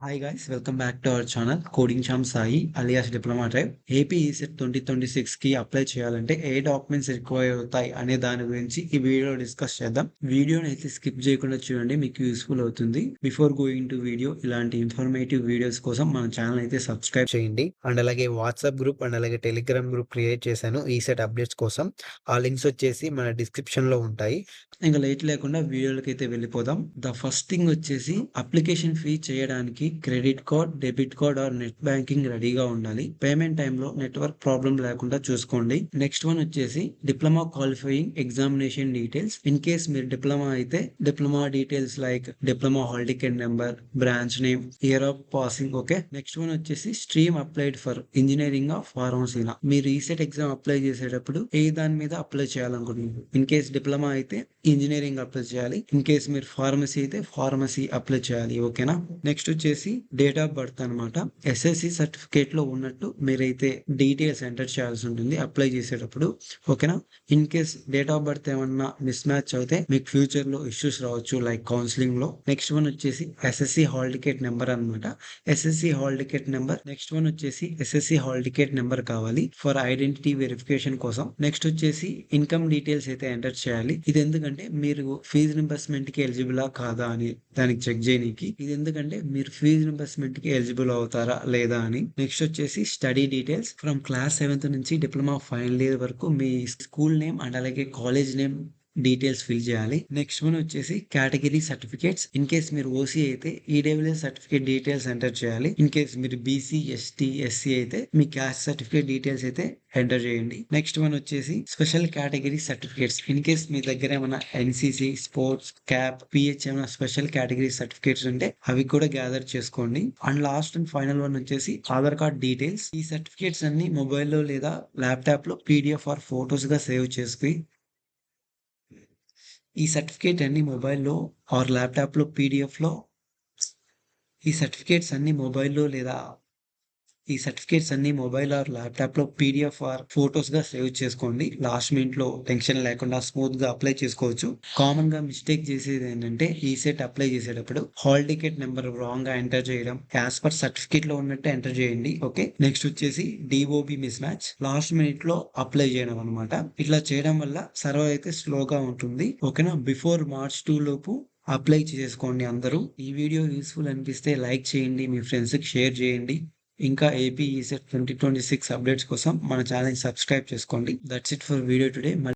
Hi guys, welcome back to our channel coding charm Sai alias diploma drive. AP ECET 2026 కి apply చేయాలంటే ఏ documents require అవుతాయి అనే దాని గురించి ఈ వీడియో డిస్కస్ చేద్దాం. వీడియోని అయితే స్కిప్ చేయకుండా చూడండి, మీకు యూస్ఫుల్ అవుతుంది. బిఫోర్ గోయింగ్ టు వీడియో, ఇలాంటి ఇన్ఫర్మేటివ్ వీడియోస్ కోసం మన ఛానల్ అయితే సబ్స్క్రైబ్ చేయండి. అండ్ అలాగే వాట్సాప్ గ్రూప్ అండ్ అలాగే టెలిగ్రామ్ గ్రూప్ క్రియేట్ చేశాను ఈసెట్ అప్డేట్స్ కోసం. ఆ లింక్స్ వచ్చేసి మన డిస్క్రిప్షన్ లో ఉంటాయి. ఇంకా లేట్ లేకుండా వీడియోలకి అయితే వెళ్ళిపోదాం. ద ఫస్ట్ థింగ్ వచ్చేసి అప్లికేషన్ ఫీ చేయడానికి credit card, debit card or net banking రెడీగా ఉండాలి. పేమెంట్ టైంలో నెట్వర్క్ ప్రాబ్లం లేకుండా చూసుకోండి. నెక్స్ట్ వన్ వచ్చేసి diploma qualifying examination details. In case మీరు డిప్లొమా అయితే diploma details like diploma hall ticket number, branch name, year of passing. Okay, next one వచ్చేసి stream applied for engineering of ఫార్మసీనా. మీరు ECET exam apply చేసేటప్పుడు ఏ దాని మీద apply చేయాలనుకుంటున్నారు? In case diploma అయితే ఇంజనీరింగ్ అప్లై చేయాలి. ఇన్ కేస్ మీరు ఫార్మసీ అయితే ఫార్మసీ అప్లై చేయాలి. ఓకేనా. నెక్స్ట్ వచ్చేసి డేట్ ఆఫ్ బర్త్ అనమాట. ఎస్ఎస్సి సర్టిఫికేట్ లో ఉన్నట్టు మీరైతే డీటెయిల్స్ ఎంటర్ చేయాల్సి ఉంటుంది అప్లై చేసేటప్పుడు. ఓకేనా. In case date of birth ఏమన్నా మిస్ మ్యాచ్ అయితే మీకు ఫ్యూచర్ లో ఇష్యూస్ రావచ్చు, లైక్ కౌన్సిలింగ్ లో. నెక్స్ట్ వన్ వచ్చేసి ఎస్ఎస్సి హాల్ టికెట్ నెంబర్ అనమాట. SSC hall ticket number. Next one వచ్చేసి ఎస్ఎస్సి హాల్ టికెట్ నెంబర్ కావాలి ఫర్ ఐడెంటిటీ వెరిఫికేషన్ కోసం. నెక్స్ట్ వచ్చేసి ఇన్కమ్ డీటెయిల్స్ అయితే ఎంటర్ చేయాలి. ఇది ఎందుకంటే మీరు ఫీజు రింబర్స్మెంట్ కి ఎలిజిబులా కాదా అని దానికి చెక్ చేయడానికి. ఇది ఎందుకంటే మీరు ఫీజు రింబర్స్మెంట్ కి ఎలిజిబుల్ అవుతారా లేదా అని. నెక్స్ట్ వచ్చేసి study details. From class 7th నుంచి డిప్లొమా ఫైనల్ ఇయర్ వరకు మీ స్కూల్ నేమ్ అండ్ అలాగే కాలేజ్ నేమ్ డీటెయిల్స్ ఫిల్ చేయాలి. నెక్స్ట్ వన్ వచ్చేసి కేటగిరీ సర్టిఫికేట్స్. ఇన్ కేస్ మీరు ఓసీ అయితే ఈడబ్ల్యూఎస్ సర్టిఫికేట్ డీటెయిల్స్ ఎంటర్ చేయాలి. ఇన్ కేస్ మీరు బీసీ, ఎస్టీ, ఎస్సీ అయితే మీ క్యాస్ట్ సర్టిఫికేట్ డీటెయిల్స్ అయితే ఎంటర్ చేయండి. నెక్స్ట్ వన్ వచ్చేసి special category certificates. In case మీ దగ్గర ఏమైనా ఎన్సీసీ, స్పోర్ట్స్, క్యాప్, పిహెచ్ ఏమైనా స్పెషల్ కేటగిరీ సర్టిఫికేట్స్ ఉంటే అవి కూడా గ్యాదర్ చేసుకోండి. And last and final one వచ్చేసి ఆధార్ కార్డ్ డీటెయిల్స్. ఈ సర్టిఫికేట్స్ అన్ని మొబైల్లో లేదా ల్యాప్టాప్ లో పీడిఎఫ్ ఆర్ ఫోటోస్ గా సేవ్ చేసుకుని ఈ సర్టిఫికేట్ అన్ని మొబైల్లో ఆర్ ల్యాప్టాప్లో పీడిఎఫ్లో ఈ సర్టిఫికేట్స్ అన్ని మొబైల్లో లేదా ఈ సర్టిఫికేట్స్ అన్ని మొబైల్ ఆర్ ల్యాప్టాప్ లో పీడిఎఫ్ ఆర్ ఫోటోస్ గా సేవ్ చేసుకోండి. లాస్ట్ మినిట్ లో టెన్షన్ లేకుండా స్మూత్ గా అప్లై చేసుకోవచ్చు. కామన్ గా మిస్టేక్ చేసేది ఏంటంటే ఈ సెట్ అప్లై చేసేటప్పుడు హాల్ టికెట్ నెంబర్ రాంగ్ గా ఎంటర్ చేయడం. యాజ్ పర్ సర్టిఫికేట్ లో ఉన్నట్టు ఎంటర్ చేయండి. ఓకే. నెక్స్ట్ వచ్చేసి DOB miss match. Last minute లో అప్లై చేయడం అనమాట. ఇట్లా చేయడం వల్ల సర్వర్ అయితే స్లోగా ఉంటుంది. ఓకేనా. బిఫోర్ March 2 లోపు అప్లై చేసుకోండి అందరూ. ఈ వీడియో యూస్ఫుల్ అనిపిస్తే లైక్ చేయండి, మీ ఫ్రెండ్స్ కి షేర్ చేయండి. ఇంకా ఏపీ ఈసెట్ 2026 అప్డేట్స్ కోసం మన ఛానల్ సబ్స్క్రైబ్ చేసుకోండి. That's it for video today.